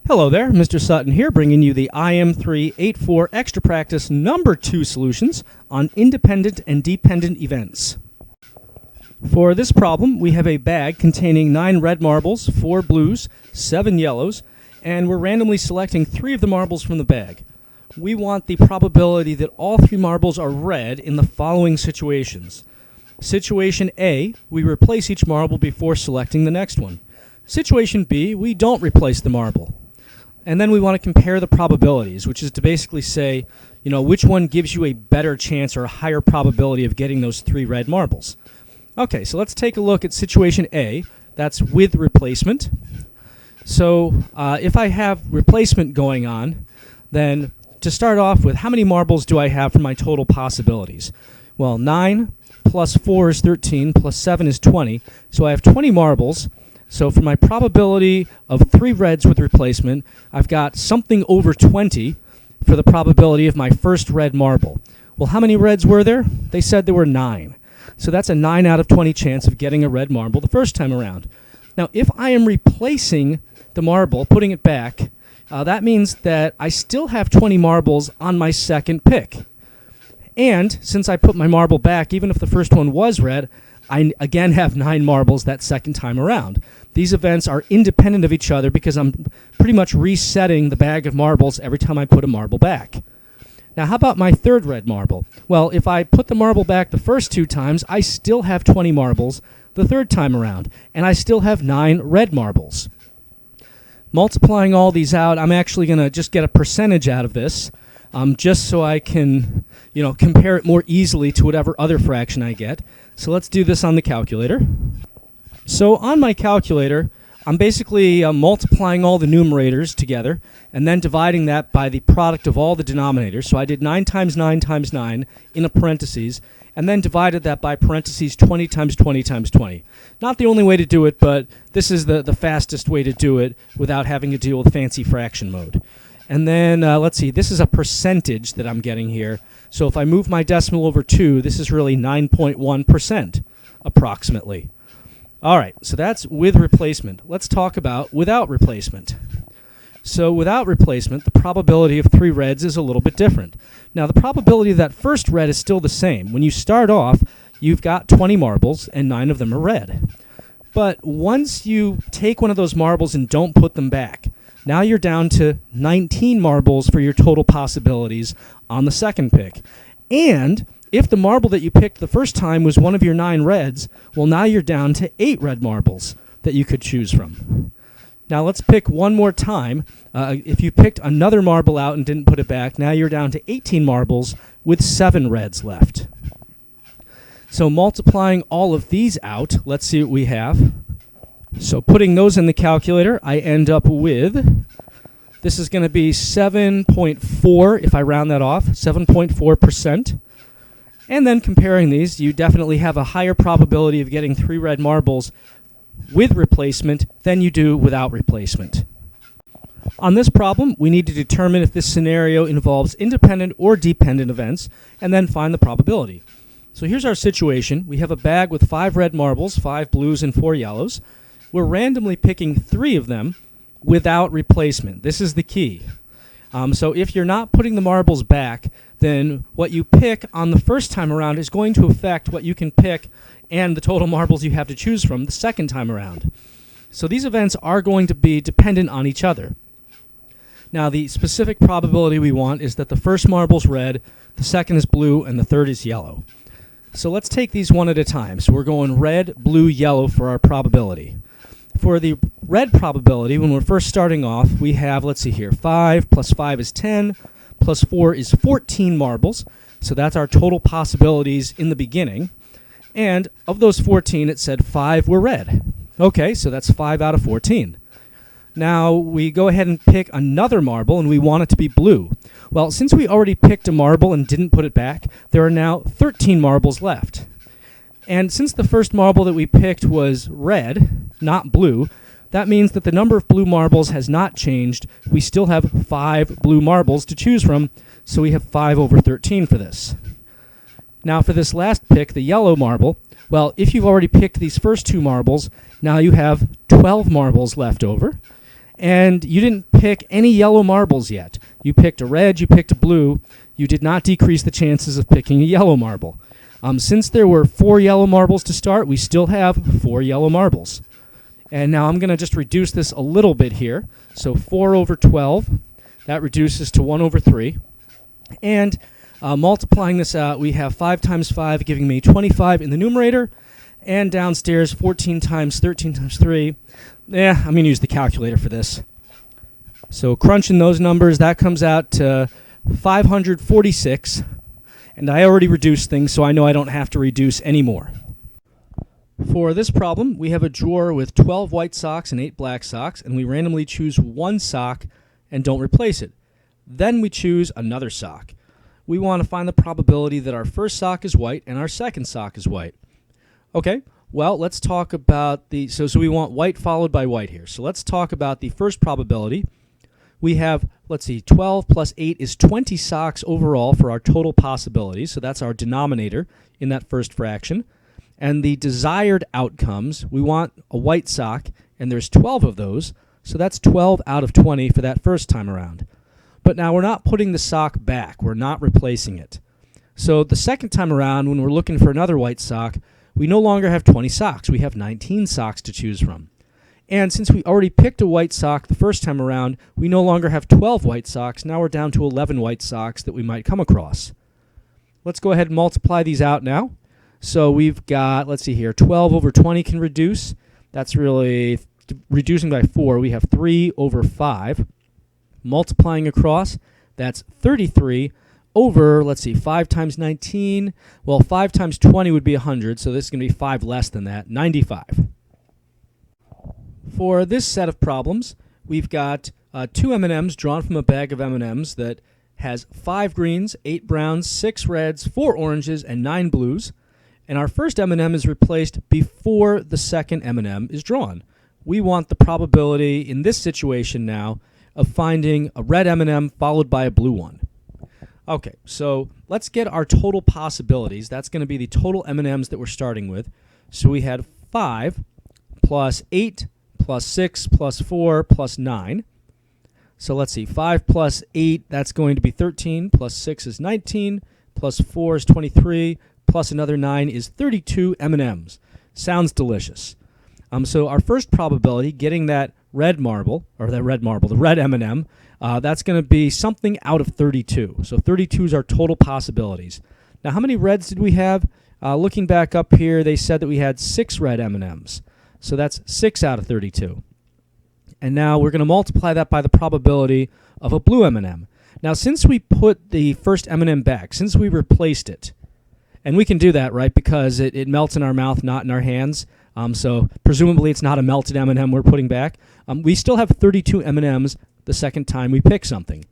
Hello there, Mr. Sutton here, bringing you the IM384 Extra Practice number 2 solutions on independent and dependent events. For this problem, we have a bag containing 9 red marbles, 4 blues, 7 yellows, and we're randomly selecting 3 of the marbles from the bag. We want the probability that all 3 marbles are red in the following situations. Situation A, we replace each marble before selecting the next one. Situation B, we don't replace the marble. And then we want to compare the probabilities, which is to basically say, which one gives you a better chance or a higher probability of getting those 3 red marbles. Okay, so let's take a look at situation A. That's with replacement. So if I have replacement going on, then to start off with, how many marbles do I have for my total possibilities? Well, 9 plus 4 is 13, plus 7 is 20. So I have 20 marbles. So for my probability of 3 reds with replacement, I've got something over 20 for the probability of my first red marble. Well, how many reds were there? They said there were 9. So that's a 9 out of 20 chance of getting a red marble the first time around. Now, if I am replacing the marble, putting it back, that means that I still have 20 marbles on my second pick. And since I put my marble back, even if the first one was red, I again have 9 marbles that second time around. These events are independent of each other because I'm pretty much resetting the bag of marbles every time I put a marble back. Now, how about my third red marble? Well, if I put the marble back the first 2 times, I still have 20 marbles the third time around, and I still have 9 red marbles. Multiplying all these out, I'm actually going to just get a percentage out of this, just so I can, compare it more easily to whatever other fraction I get. So let's do this on the calculator. So on my calculator, I'm basically multiplying all the numerators together and then dividing that by the product of all the denominators. So I did 9 times 9 times 9 in a parentheses, and then divided that by parentheses 20 times 20 times 20. Not the only way to do it, but this is the fastest way to do it without having to deal with fancy fraction mode. And then, let's see, this is a percentage that I'm getting here. So if I move my decimal over 2, this is really 9.1%, approximately. All right, so that's with replacement. Let's talk about without replacement. So without replacement, the probability of 3 reds is a little bit different. Now, the probability of that first red is still the same. When you start off, you've got 20 marbles, and 9 of them are red. But once you take one of those marbles and don't put them back, now you're down to 19 marbles for your total possibilities on the second pick. And if the marble that you picked the first time was one of your 9 reds, well, now you're down to 8 red marbles that you could choose from. Now let's pick one more time. If you picked another marble out and didn't put it back, now you're down to 18 marbles with 7 reds left. So multiplying all of these out, let's see what we have. So putting those in the calculator, I end up with, this is going to be 7.4, if I round that off, 7.4%. And then comparing these, you definitely have a higher probability of getting 3 red marbles with replacement than you do without replacement. On this problem, we need to determine if this scenario involves independent or dependent events, and then find the probability. So here's our situation. We have a bag with 5 red marbles, 5 blues, and 4 yellows. We're randomly picking 3 of them without replacement. This is the key. So if you're not putting the marbles back, then what you pick on the first time around is going to affect what you can pick and the total marbles you have to choose from the second time around. So these events are going to be dependent on each other. Now, the specific probability we want is that the first marble's red, the second is blue, and the third is yellow. So let's take these one at a time. So we're going red, blue, yellow for our probability. For the red probability, when we're first starting off, we have, let's see here, 5 plus 5 is 10, plus 4 is 14 marbles. So that's our total possibilities in the beginning. And of those 14, it said 5 were red. Okay, so that's 5 out of 14. Now we go ahead and pick another marble, and we want it to be blue. Well, since we already picked a marble and didn't put it back, there are now 13 marbles left. And since the first marble that we picked was red, not blue, that means that the number of blue marbles has not changed. We still have 5 blue marbles to choose from, so we have 5 over 13 for this. Now for this last pick, the yellow marble, well, if you've already picked these first 2 marbles, now you have 12 marbles left over. And you didn't pick any yellow marbles yet. You picked a red, you picked a blue. You did not decrease the chances of picking a yellow marble. Since there were 4 yellow marbles to start, we still have 4 yellow marbles. And now I'm going to just reduce this a little bit here. So 4 over 12, that reduces to 1 over 3. And multiplying this out, we have 5 times 5 giving me 25 in the numerator. And downstairs, 14 times 13 times 3. I'm going to use the calculator for this. So crunching those numbers, that comes out to 546. And I already reduced things, so I know I don't have to reduce anymore. For this problem, we have a drawer with 12 white socks and 8 black socks, and we randomly choose one sock and don't replace it. Then we choose another sock. We want to find the probability that our first sock is white and our second sock is white. Okay, well, let's talk about so we want white followed by white here. So let's talk about the first probability. We have, 12 plus 8 is 20 socks overall for our total possibilities. So that's our denominator in that first fraction. And the desired outcomes, we want a white sock, and there's 12 of those. So that's 12 out of 20 for that first time around. But now we're not putting the sock back. We're not replacing it. So the second time around, when we're looking for another white sock, we no longer have 20 socks. We have 19 socks to choose from. And since we already picked a white sock the first time around, we no longer have 12 white socks. Now we're down to 11 white socks that we might come across. Let's go ahead and multiply these out now. So we've got, 12 over 20 can reduce. That's really reducing by 4. We have 3 over 5. Multiplying across, that's 33 over, 5 times 19. Well, 5 times 20 would be 100, so this is going to be 5 less than that, 95. For this set of problems, we've got 2 M&Ms drawn from a bag of M&Ms that has 5 greens, 8 browns, 6 reds, 4 oranges, and 9 blues. And our first M&M is replaced before the second M&M is drawn. We want the probability in this situation now of finding a red M&M followed by a blue one. Okay, so let's get our total possibilities. That's going to be the total M&Ms that we're starting with. So we had 5 plus 8 plus 6 plus 4 plus 9. So 5 plus 8, that's going to be 13, plus 6 is 19, plus 4 is 23, plus another 9 is 32 M&Ms. Sounds delicious. So our first probability, getting that red the red M&M, that's going to be something out of 32. So 32 is our total possibilities. Now, how many reds did we have? Looking back up here, they said that we had 6 red M&Ms. So that's 6 out of 32. And now we're going to multiply that by the probability of a blue M&M. Now, since we put the first M&M back, since we replaced it, and we can do that, right, because it melts in our mouth, not in our hands. So presumably it's not a melted M&M we're putting back. We still have 32 M&Ms the second time we pick something.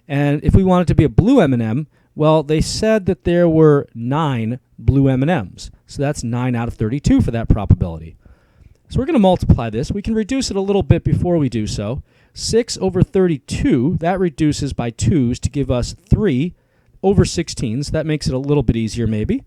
And if we want it to be a blue M&M, well, they said that there were 9 blue M&Ms. So that's 9 out of 32 for that probability. So we're going to multiply this. We can reduce it a little bit before we do so. 6 over 32, that reduces by 2s to give us 3 over 16. So that makes it a little bit easier maybe.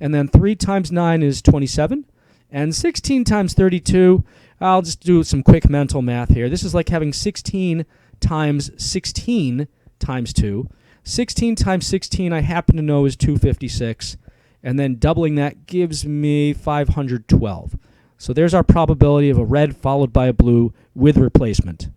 And then 3 times 9 is 27. And 16 times 32, I'll just do some quick mental math here. This is like having 16 times 16 times 2. 16 times 16, I happen to know, is 256. And then doubling that gives me 512. So there's our probability of a red followed by a blue with replacement.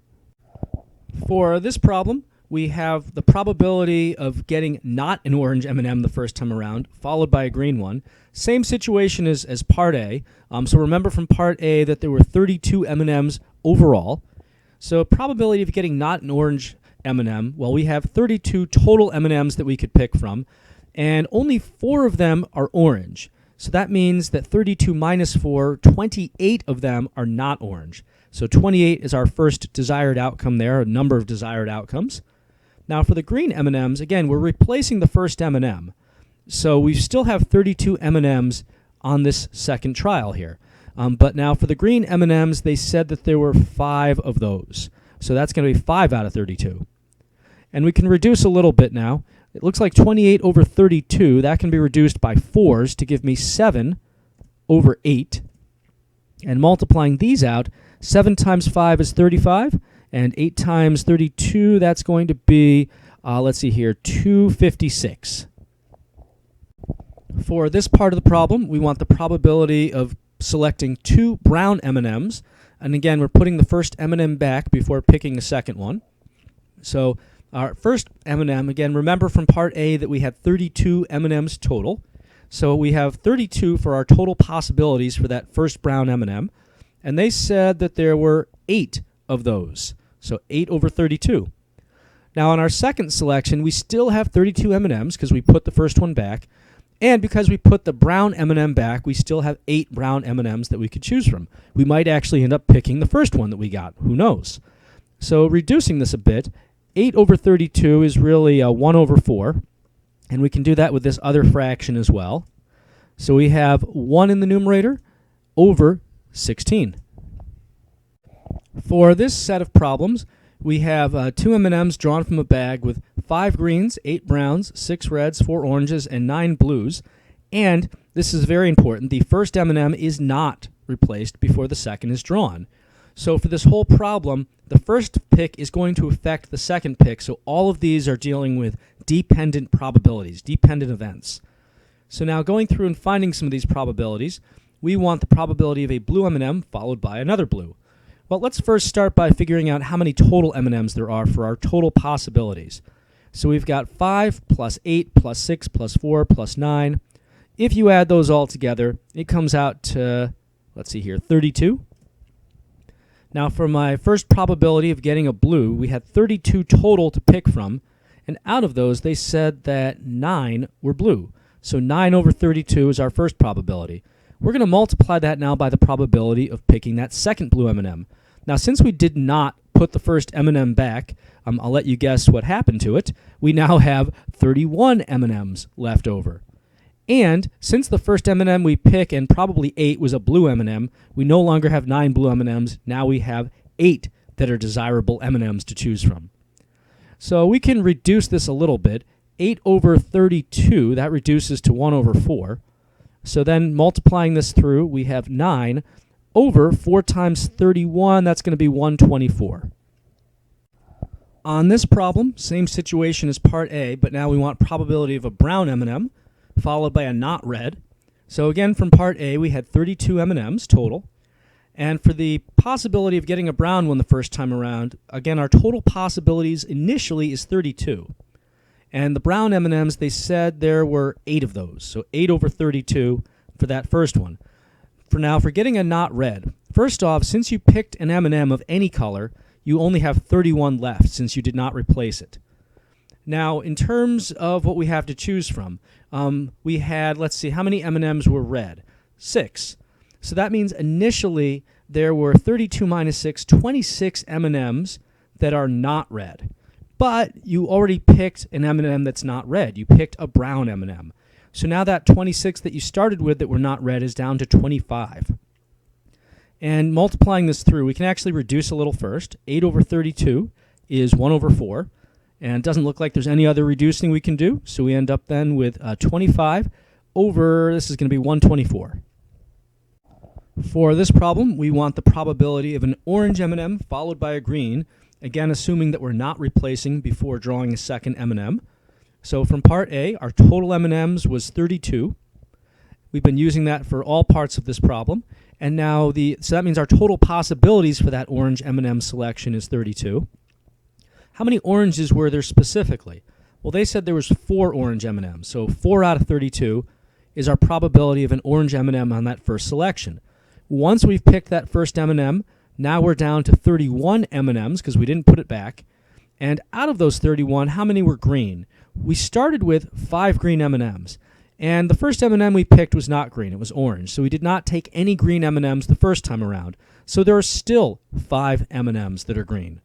For this problem, we have the probability of getting not an orange M&M the first time around, followed by a green one. Same situation as Part A. So remember from Part A that there were 32 M&Ms overall. So probability of getting not an orange M&M, well, we have 32 total M&Ms that we could pick from, and only 4 of them are orange. So that means that 32 minus 4, 28 of them are not orange. So 28 is our first desired outcome there, a number of desired outcomes. Now for the green M&Ms, again, we're replacing the first M&M. So we still have 32 M&Ms on this second trial here. But now for the green M&Ms, they said that there were 5 of those. So that's going to be 5 out of 32. And we can reduce a little bit now. It looks like 28 over 32. That can be reduced by 4s to give me 7 over 8. And multiplying these out, 7 times 5 is 35. And 8 times 32, that's going to be, let's see here, 256. For this part of the problem, we want the probability of selecting 2 brown M&Ms. And again, we're putting the first M&M back before picking the second one. So our first M&M, again, remember from part A that we had 32 M&Ms total. So we have 32 for our total possibilities for that first brown M&M. And they said that there were 8 of those. So 8 over 32. Now on our second selection, we still have 32 M&Ms because we put the first one back. And because we put the brown M&M back, we still have 8 brown M&Ms that we could choose from. We might actually end up picking the first one that we got. Who knows? So reducing this a bit, 8 over 32 is really 1 over 4. And we can do that with this other fraction as well. So we have 1 in the numerator over 16. For this set of problems, we have 2 M&Ms drawn from a bag with 5 greens, 8 browns, 6 reds, 4 oranges, and 9 blues. And this is very important. The first M&M is not replaced before the second is drawn. So for this whole problem, the first pick is going to affect the second pick. So all of these are dealing with dependent probabilities, dependent events. So now going through and finding some of these probabilities, we want the probability of a blue M&M followed by another blue. Well, let's first start by figuring out how many total M&Ms there are for our total possibilities. So we've got 5 plus 8 plus 6 plus 4 plus 9. If you add those all together, it comes out to, let's see here, 32. Now for my first probability of getting a blue, we had 32 total to pick from, and out of those they said that 9 were blue. So 9 over 32 is our first probability. We're going to multiply that now by the probability of picking that second blue M&M. Now since we did not put the first M&M back, I'll let you guess what happened to it. We now have 31 M&Ms left over. And since the first M&M we pick, and probably 8 was a blue M&M, we no longer have 9 blue M&Ms. Now we have 8 that are desirable M&Ms to choose from. So we can reduce this a little bit. 8 over 32, that reduces to 1 over 4. So then multiplying this through, we have 9 over 4 times 31, that's going to be 124. On this problem, same situation as part A, but now we want probability of a brown M&M followed by a not red. So again, from part A, we had 32 M&Ms total. And for the possibility of getting a brown one the first time around, again, our total possibilities initially is 32. And the brown M&Ms, they said there were 8 of those. So 8 over 32 for that first one. For getting a not red, first off, since you picked an M&M of any color, you only have 31 left since you did not replace it. Now, in terms of what we have to choose from, we had, let's see, how many M&Ms were red? 6. So that means initially there were 32 minus 6, 26 M&Ms that are not red. But you already picked an M&M that's not red. You picked a brown M&M. So now that 26 that you started with that were not red is down to 25. And multiplying this through, we can actually reduce a little first. 8 over 32 is 1 over 4. And it doesn't look like there's any other reducing we can do. So we end up then with 25 over, this is going to be 124. For this problem, we want the probability of an orange M&M followed by a green, again assuming that we're not replacing before drawing a second M&M. So from part A, our total M&Ms was 32. We've been using that for all parts of this problem. And now so that means our total possibilities for that orange M&M selection is 32. How many oranges were there specifically? Well, they said there was 4 orange M&Ms. So 4 out of 32 is our probability of an orange M&M on that first selection. Once we've picked that first M&M, now we're down to 31 M&Ms because we didn't put it back. And out of those 31, how many were green? We started with 5 green M&Ms. And the first M&M we picked was not green, it was orange. So we did not take any green M&Ms the first time around. So there are still 5 M&Ms that are green.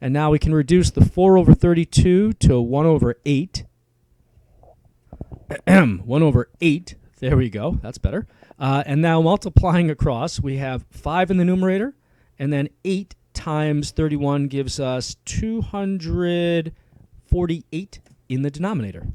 And now we can reduce the 4 over 32 to 1 over 8. 1 over 8, there we go, that's better. And now multiplying across, we have 5 in the numerator, and then 8 times 31 gives us 248 in the denominator.